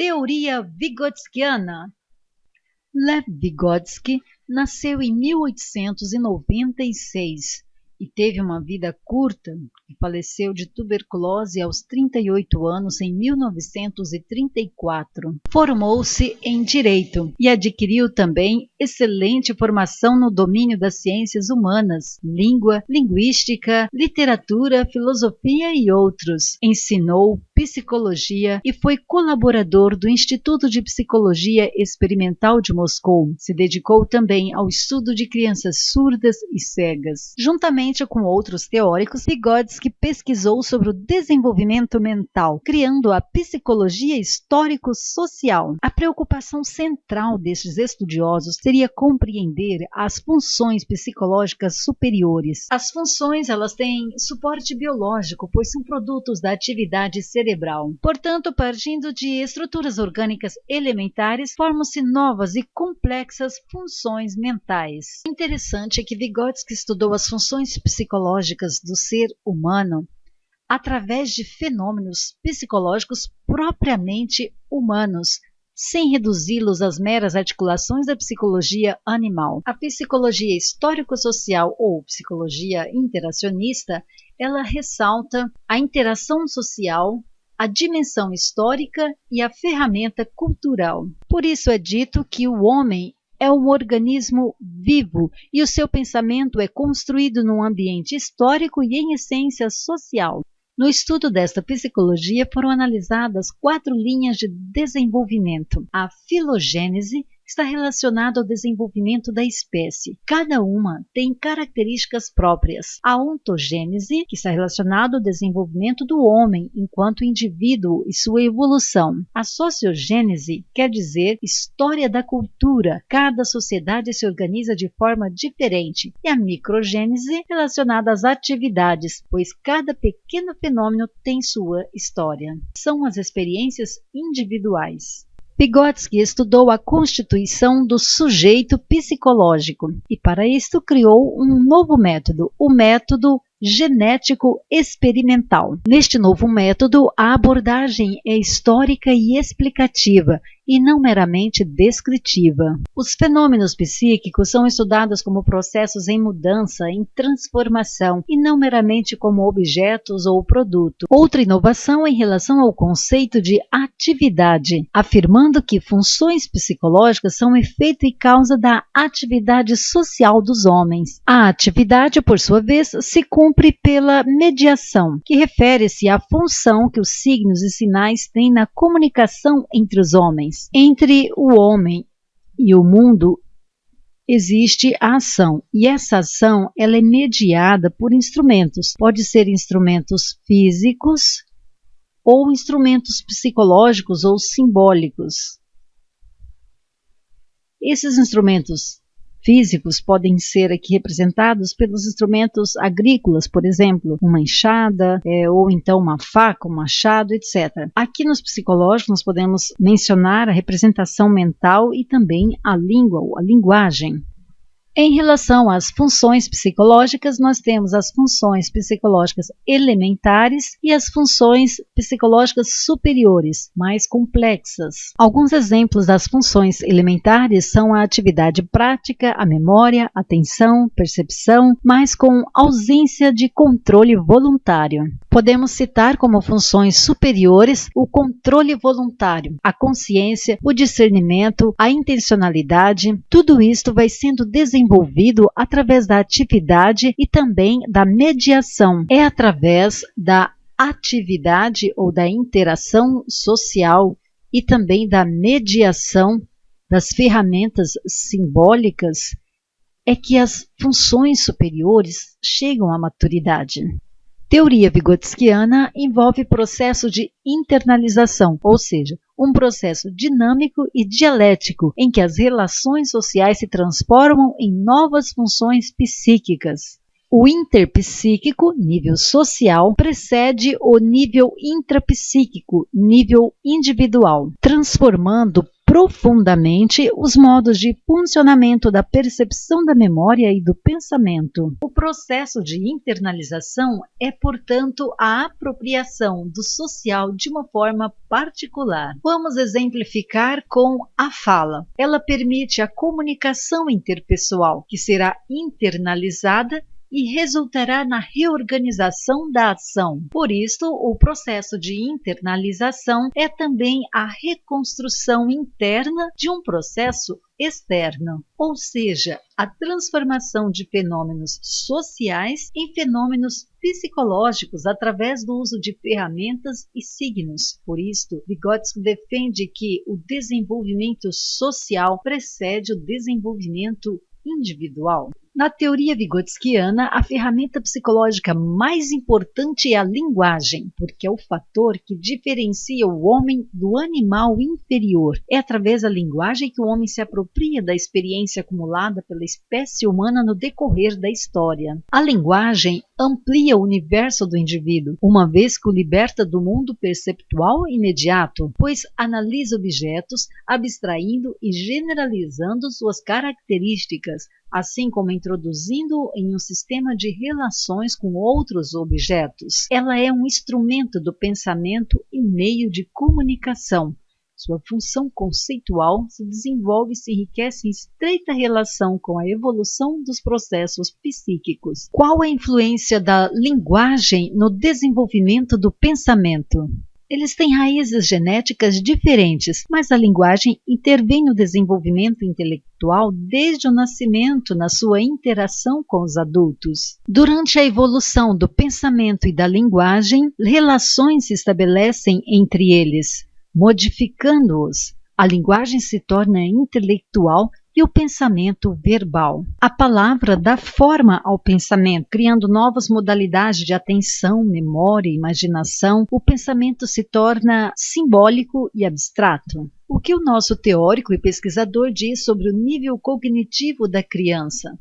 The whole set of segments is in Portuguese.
Teoria Vygotskiana. Lev Vygotsky nasceu em 1896 e teve uma vida curta e faleceu de tuberculose aos 38 anos em 1934. Formou-se em Direito e adquiriu também excelente formação no domínio das ciências humanas, língua, linguística, literatura, filosofia e outros. Ensinou psicologia e foi colaborador do Instituto de Psicologia Experimental de Moscou. Se dedicou também ao estudo de crianças surdas e cegas. Juntamente com outros teóricos, Vygotsky pesquisou sobre o desenvolvimento mental, criando a psicologia histórico-social. A preocupação central destes estudiosos seria compreender as funções psicológicas superiores. As funções, elas têm suporte biológico, pois são produtos da atividade cerebral. Portanto, partindo de estruturas orgânicas elementares, formam-se novas e complexas funções mentais. Interessante é que Vygotsky estudou as funções psicológicas do ser humano através de fenômenos psicológicos propriamente humanos, sem reduzi-los às meras articulações da psicologia animal. A psicologia histórico-social ou psicologia interacionista, ela ressalta a interação social, a dimensão histórica e a ferramenta cultural. Por isso é dito que o homem é um organismo vivo e o seu pensamento é construído num ambiente histórico e, em essência, social. No estudo desta psicologia foram analisadas 4 linhas de desenvolvimento. A filogênese está relacionada ao desenvolvimento da espécie. Cada uma tem características próprias. A ontogênese, que está relacionada ao desenvolvimento do homem enquanto indivíduo e sua evolução. A sociogênese quer dizer história da cultura. Cada sociedade se organiza de forma diferente. E a microgênese, relacionada às atividades, pois cada pequeno fenômeno tem sua história. São as experiências individuais. Vygotsky estudou a constituição do sujeito psicológico e, para isto, criou um novo método, o método genético experimental. Neste novo método, a abordagem é histórica e explicativa, e não meramente descritiva. Os fenômenos psíquicos são estudados como processos em mudança, em transformação, e não meramente como objetos ou produto. Outra inovação é em relação ao conceito de atividade, afirmando que funções psicológicas são efeito e causa da atividade social dos homens. A atividade, por sua vez, se cumpre pela mediação, que refere-se à função que os signos e sinais têm na comunicação entre os homens. Entre o homem e o mundo existe a ação, e essa ação ela é mediada por instrumentos. Pode ser instrumentos físicos ou instrumentos psicológicos ou simbólicos. Esses instrumentos físicos podem ser aqui representados pelos instrumentos agrícolas, por exemplo, uma enxada, ou então uma faca, um machado, etc. Aqui nos psicológicos nós podemos mencionar a representação mental e também a língua, ou a linguagem. Em relação às funções psicológicas, nós temos as funções psicológicas elementares e as funções psicológicas superiores, mais complexas. Alguns exemplos das funções elementares são a atividade prática, a memória, atenção, percepção, mas com ausência de controle voluntário. Podemos citar como funções superiores o controle voluntário, a consciência, o discernimento, a intencionalidade. Tudo isto vai sendo desenvolvido através da atividade e também da mediação. É através da atividade ou da interação social e também da mediação das ferramentas simbólicas é que as funções superiores chegam à maturidade. Teoria vygotskiana envolve processo de internalização, ou seja, um processo dinâmico e dialético em que as relações sociais se transformam em novas funções psíquicas. O interpsíquico, nível social, precede o nível intrapsíquico, nível individual, transformando profundamente os modos de funcionamento da percepção da memória e do pensamento. O processo de internalização é, portanto, a apropriação do social de uma forma particular. Vamos exemplificar com a fala. Ela permite a comunicação interpessoal, que será internalizada e resultará na reorganização da ação. Por isso, o processo de internalização é também a reconstrução interna de um processo externo, ou seja, a transformação de fenômenos sociais em fenômenos psicológicos através do uso de ferramentas e signos. Por isto, Vygotsky defende que o desenvolvimento social precede o desenvolvimento individual. Na teoria vygotskiana, a ferramenta psicológica mais importante é a linguagem, porque é o fator que diferencia o homem do animal inferior. É através da linguagem que o homem se apropria da experiência acumulada pela espécie humana no decorrer da história. A linguagem amplia o universo do indivíduo, uma vez que o liberta do mundo perceptual imediato, pois analisa objetos, abstraindo e generalizando suas características, assim como introduzindo em um sistema de relações com outros objetos. Ela é um instrumento do pensamento e meio de comunicação. Sua função conceitual se desenvolve e se enriquece em estreita relação com a evolução dos processos psíquicos. Qual a influência da linguagem no desenvolvimento do pensamento? Eles têm raízes genéticas diferentes, mas a linguagem intervém no desenvolvimento intelectual desde o nascimento na sua interação com os adultos. Durante a evolução do pensamento e da linguagem, relações se estabelecem entre eles, modificando-os. A linguagem se torna intelectual e o pensamento verbal. A palavra dá forma ao pensamento, criando novas modalidades de atenção, memória e imaginação. O pensamento se torna simbólico e abstrato. O que o nosso teórico e pesquisador diz sobre o nível cognitivo da criança?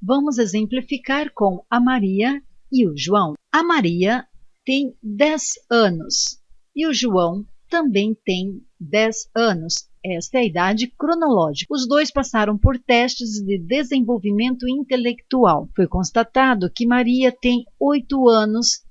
Vamos exemplificar com a Maria e o João. A Maria tem 10 anos e o João também tem 10 anos. Esta é a idade cronológica. Os dois passaram por testes de desenvolvimento intelectual. Foi constatado que Maria tem 8 anos,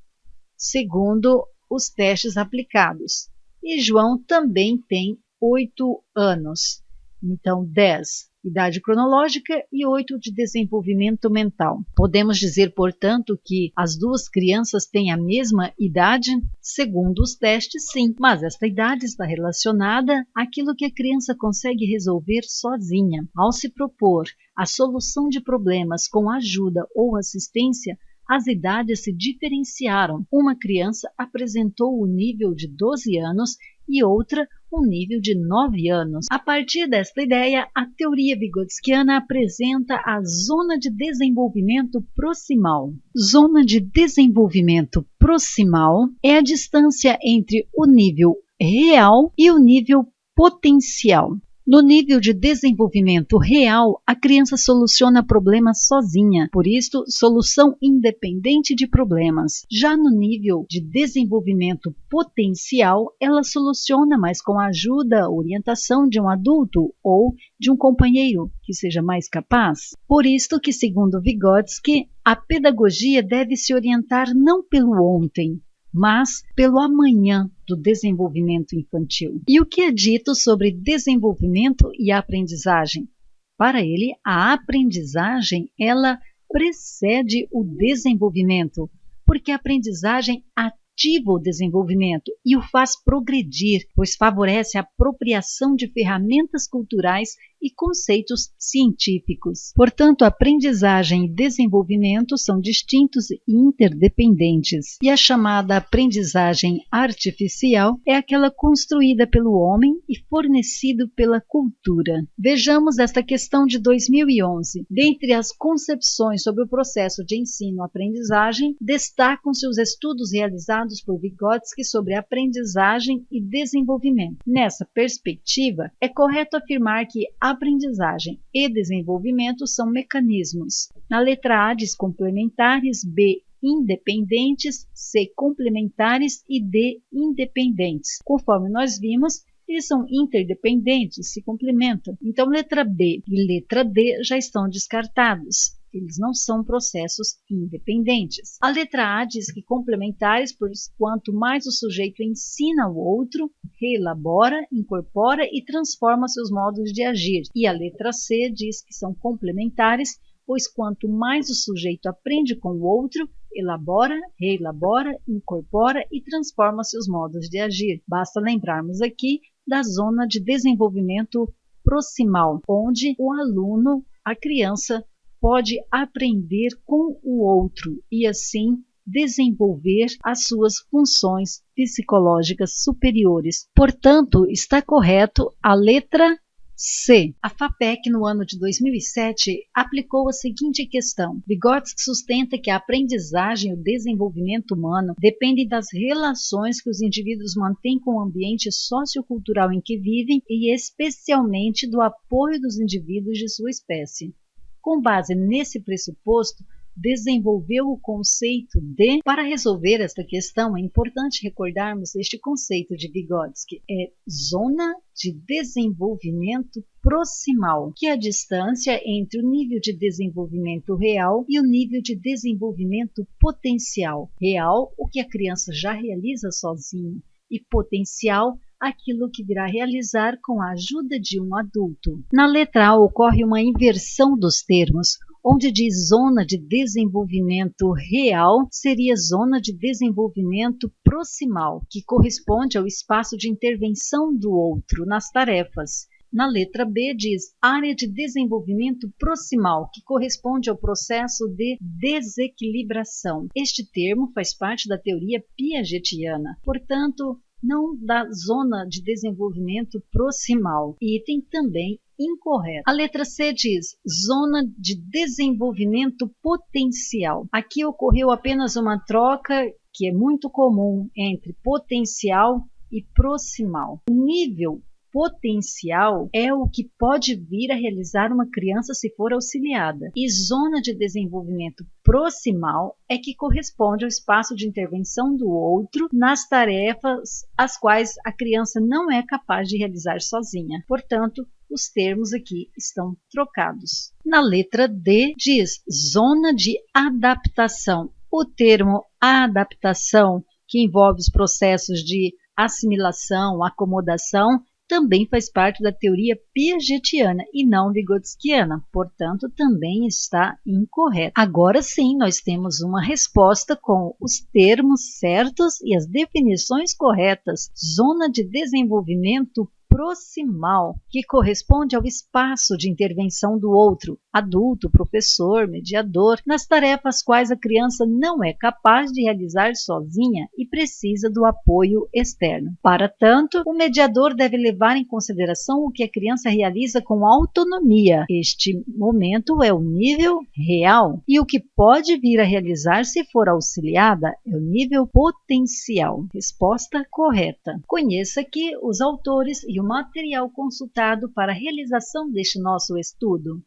segundo os testes aplicados. E João também tem 8 anos. Então, 10, idade cronológica, e 8 de desenvolvimento mental. Podemos dizer, portanto, que as duas crianças têm a mesma idade? Segundo os testes, sim. Mas esta idade está relacionada àquilo que a criança consegue resolver sozinha. Ao se propor a solução de problemas com ajuda ou assistência, as idades se diferenciaram. Uma criança apresentou o nível de 12 anos e outra um nível de 9 anos. A partir desta ideia, a teoria vygotskiana apresenta a zona de desenvolvimento proximal. Zona de desenvolvimento proximal é a distância entre o nível real e o nível potencial. No nível de desenvolvimento real, a criança soluciona problemas sozinha, por isso, solução independente de problemas. Já no nível de desenvolvimento potencial, ela soluciona, mas com a ajuda, orientação de um adulto ou de um companheiro que seja mais capaz. Por isto que, segundo Vygotsky, a pedagogia deve se orientar não pelo ontem, mas pelo amanhã do desenvolvimento infantil. E o que é dito sobre desenvolvimento e aprendizagem? Para ele, a aprendizagem, ela precede o desenvolvimento, porque a aprendizagem ativa o desenvolvimento e o faz progredir, pois favorece a apropriação de ferramentas culturais e conceitos científicos. Portanto, aprendizagem e desenvolvimento são distintos e interdependentes. E a chamada aprendizagem artificial é aquela construída pelo homem e fornecida pela cultura. Vejamos esta questão de 2011. Dentre as concepções sobre o processo de ensino-aprendizagem, destacam-se os estudos realizados por Vygotsky sobre aprendizagem e desenvolvimento. Nessa perspectiva, é correto afirmar que aprendizagem e desenvolvimento são mecanismos. Na letra A diz complementares, B independentes, C complementares e D independentes. Conforme nós vimos, Eles são interdependentes, se complementam. Então, letra B e letra D já estão descartados. Eles não são processos independentes. A letra A diz que complementares, pois quanto mais o sujeito ensina o outro, reelabora, incorpora e transforma seus modos de agir. E a letra C diz que são complementares, pois quanto mais o sujeito aprende com o outro, elabora, reelabora, incorpora e transforma seus modos de agir. Basta lembrarmos aqui da zona de desenvolvimento proximal, onde o aluno, a criança, pode aprender com o outro e, assim, desenvolver as suas funções psicológicas superiores. Portanto, está correto a letra C. A FAPEC, no ano de 2007, aplicou a seguinte questão. Vygotsky sustenta que a aprendizagem e o desenvolvimento humano dependem das relações que os indivíduos mantêm com o ambiente sociocultural em que vivem e especialmente do apoio dos indivíduos de sua espécie. Com base nesse pressuposto, desenvolveu o conceito de... Para resolver esta questão, é importante recordarmos este conceito de Vygotsky. É zona de desenvolvimento proximal, que é a distância entre o nível de desenvolvimento real e o nível de desenvolvimento potencial. Real, o que a criança já realiza sozinha, e potencial, aquilo que virá realizar com a ajuda de um adulto. Na letra A ocorre uma inversão dos termos, onde diz zona de desenvolvimento real seria zona de desenvolvimento proximal, que corresponde ao espaço de intervenção do outro nas tarefas. Na letra B diz área de desenvolvimento proximal, que corresponde ao processo de desequilibração. Este termo faz parte da teoria piagetiana, portanto, não da zona de desenvolvimento proximal. Item também incorreto. A letra C diz zona de desenvolvimento potencial. Aqui ocorreu apenas uma troca que é muito comum entre potencial e proximal. O nível potencial é o que pode vir a realizar uma criança se for auxiliada. E zona de desenvolvimento proximal é que corresponde ao espaço de intervenção do outro nas tarefas as quais a criança não é capaz de realizar sozinha. Portanto, os termos aqui estão trocados. Na letra D diz zona de adaptação. O termo adaptação, que envolve os processos de assimilação, acomodação, também faz parte da teoria piagetiana e não vygotskiana, portanto, também está incorreto. Agora sim, nós temos uma resposta com os termos certos e as definições corretas. Zona de desenvolvimento proximal, que corresponde ao espaço de intervenção do outro, adulto, professor, mediador, nas tarefas quais a criança não é capaz de realizar sozinha e precisa do apoio externo. Para tanto, o mediador deve levar em consideração o que a criança realiza com autonomia. Este momento é o nível real e o que pode vir a realizar se for auxiliada é o nível potencial. Resposta correta. Conheça aqui os autores e o material consultado para a realização deste nosso estudo.